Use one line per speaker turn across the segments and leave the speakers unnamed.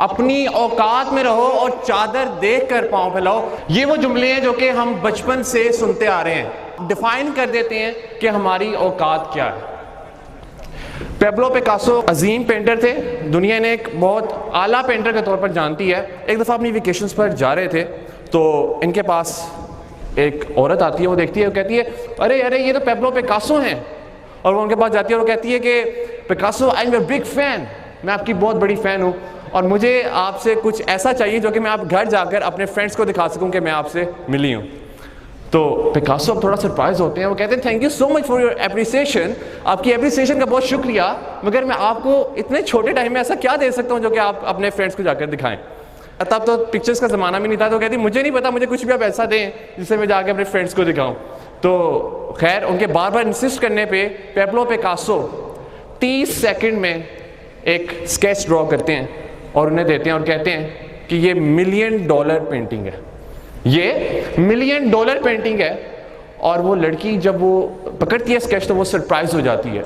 अपनी औकात में रहो और चादर देख कर पाँव फैलाओ। ये वो जुमले हैं जो कि हम बचपन से सुनते आ रहे हैं, डिफाइन कर देते हैं कि हमारी औकात क्या है। पेब्लो पिकासो अजीम पेंटर थे, दुनिया ने एक बहुत आला पेंटर के तौर पर जानती है। एक दफ़ा अपनी वेकेशंस पर जा रहे थे तो इनके पास एक औरत आती है, वो देखती है, वो कहती है अरे अरे ये तो पेब्लो पिकासो हैं। और वो उनके पास जाती है और कहती है कि Picasso I am your big fan, मैं आपकी बहुत बड़ी फ़ैन हूँ और मुझे आपसे कुछ ऐसा चाहिए जो कि मैं आप घर जाकर अपने फ्रेंड्स को दिखा सकूँ कि मैं आपसे मिली हूँ। तो पिकासो अब थोड़ा सरप्राइज होते हैं, वो कहते हैं thank you so much for your appreciation, आपकी एप्रिसिएशन का बहुत शुक्रिया, मगर मैं आपको इतने छोटे टाइम में ऐसा क्या दे सकता हूँ जो कि आप अपने फ्रेंड्स को जाकर दिखाएं। तब तो पिक्चर्स का ज़माना भी नहीं था, तो कहती मुझे नहीं पता, मुझे कुछ भी आप ऐसा दें जिससे मैं जाकर अपने फ्रेंड्स को दिखाऊँ। तो खैर उनके बार बार इंसिस्ट करने पर पेब्लो पिकासो 30 सेकेंड में एक स्केच ड्रॉ करते हैं और उन्हें देते हैं और कहते हैं कि ये $1 मिलियन पेंटिंग है, ये $1 मिलियन पेंटिंग है। और वो लड़की जब वो पकड़ती है स्केच तो वो सरप्राइज हो जाती है,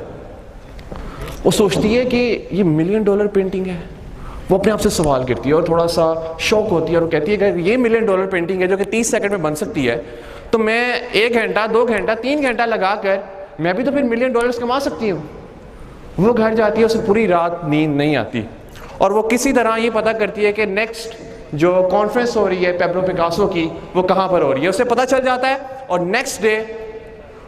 वो सोचती है कि ये $1 मिलियन पेंटिंग है। वो अपने आप से सवाल करती है और थोड़ा सा शौक होती है और कहती है कि ये $1 मिलियन पेंटिंग है जो कि 30 सेकंड में बन सकती है, तो मैं 1 घंटा 2 घंटा 3 घंटा लगाकर मैं भी तो फिर $1 मिलियन कमा सकती हूँ। वो घर जाती है, उसे पूरी रात नींद नहीं आती और वो किसी तरह ये पता करती है कि नेक्स्ट जो कॉन्फ्रेंस हो रही है पेब्लो पिकासो की वो कहाँ पर हो रही है। उसे पता चल जाता है और नेक्स्ट डे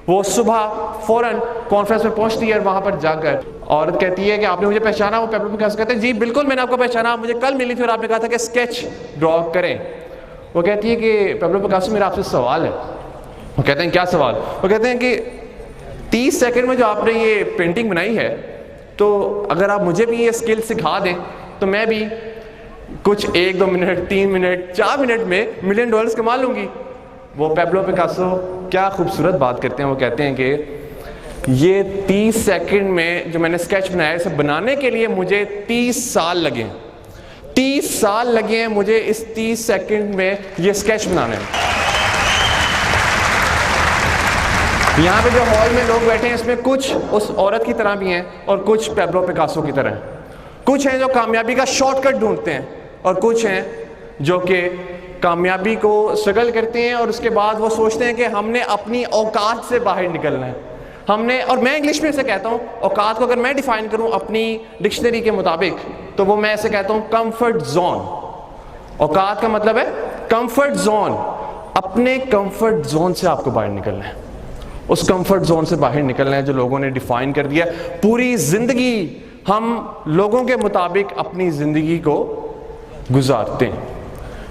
वो सुबह फ़ौरन कॉन्फ्रेंस में पहुंचती है और वहाँ पर जाकर औरत कहती है कि आपने मुझे पहचाना। वो पेब्लो पिकासो कहते हैं जी बिल्कुल मैंने आपको पहचाना, आप मुझे कल मिली थी और आपने कहा था कि स्केच ड्रॉ करें। वो कहती है कि पेब्लो पिकासो मेरा आपसे सवाल है। वो कहते हैं क्या सवाल? वो कहते हैं कि 30 सेकंड में जो आपने ये पेंटिंग बनाई है, तो अगर आप मुझे भी ये स्किल सिखा दें तो मैं भी कुछ 1-2 मिनट 3 मिनट 4 मिनट में $1 मिलियन कमा लूँगी। वो पेब्लो पिकासो क्या खूबसूरत बात करते हैं, वो कहते हैं कि ये 30 सेकंड में जो मैंने स्केच बनाया इसे बनाने के लिए मुझे 30 साल लगे, 30 साल लगे हैं मुझे इस 30 सेकंड में ये स्केच बनाने में। यहाँ पे जो हॉल में लोग बैठे हैं इसमें कुछ उस औरत की तरह भी हैं और कुछ पेब्लो पिकासो की तरह हैं। कुछ हैं जो कामयाबी का शॉर्टकट ढूंढते हैं और कुछ हैं जो कि कामयाबी को स्ट्रगल करते हैं और उसके बाद वो सोचते हैं कि हमने अपनी औकात से बाहर निकलना है। हमने, और मैं इंग्लिश में इसे कहता हूँ, औकात को अगर मैं डिफाइन करूँ अपनी डिक्शनरी के मुताबिक तो वो मैं ऐसे कहता हूँ कंफर्ट जोन। औकात का मतलब है कंफर्ट जोन। अपने कंफर्ट जोन से आपको बाहर निकलना है, उस कंफर्ट जोन से बाहर निकलना है जो लोगों ने डिफाइन कर दिया। पूरी जिंदगी हम लोगों के मुताबिक अपनी जिंदगी को गुजारते हैं,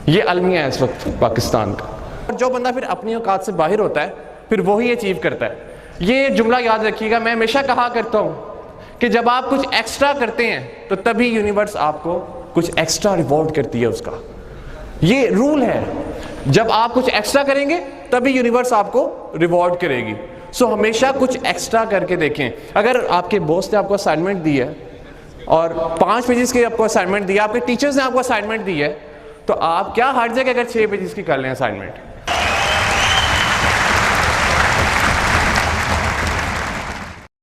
ये अलमिया है इस वक्त पाकिस्तान का। और जो बंदा फिर अपनी औकात से बाहर होता है फिर वही अचीव करता है। ये जुमला याद रखिएगा, मैं हमेशा कहा करता हूँ कि जब आप कुछ एक्स्ट्रा करते हैं तो तभी यूनिवर्स आपको कुछ एक्स्ट्रा रिवॉर्ड करती है उसका। ये रूल है, जब आप कुछ एक्स्ट्रा करेंगे तभी यूनिवर्स आपको रिवॉर्ड करेगी। सो हमेशा कुछ एक्स्ट्रा करके देखें। अगर आपके बॉस ने आपको असाइनमेंट दी है और 5 पेजेस की आपको असाइनमेंट दी है, आपके टीचर्स ने आपको असाइनमेंट दी है, तो आप क्या हर जगह अगर 6 पेजेस की कर लें असाइनमेंट,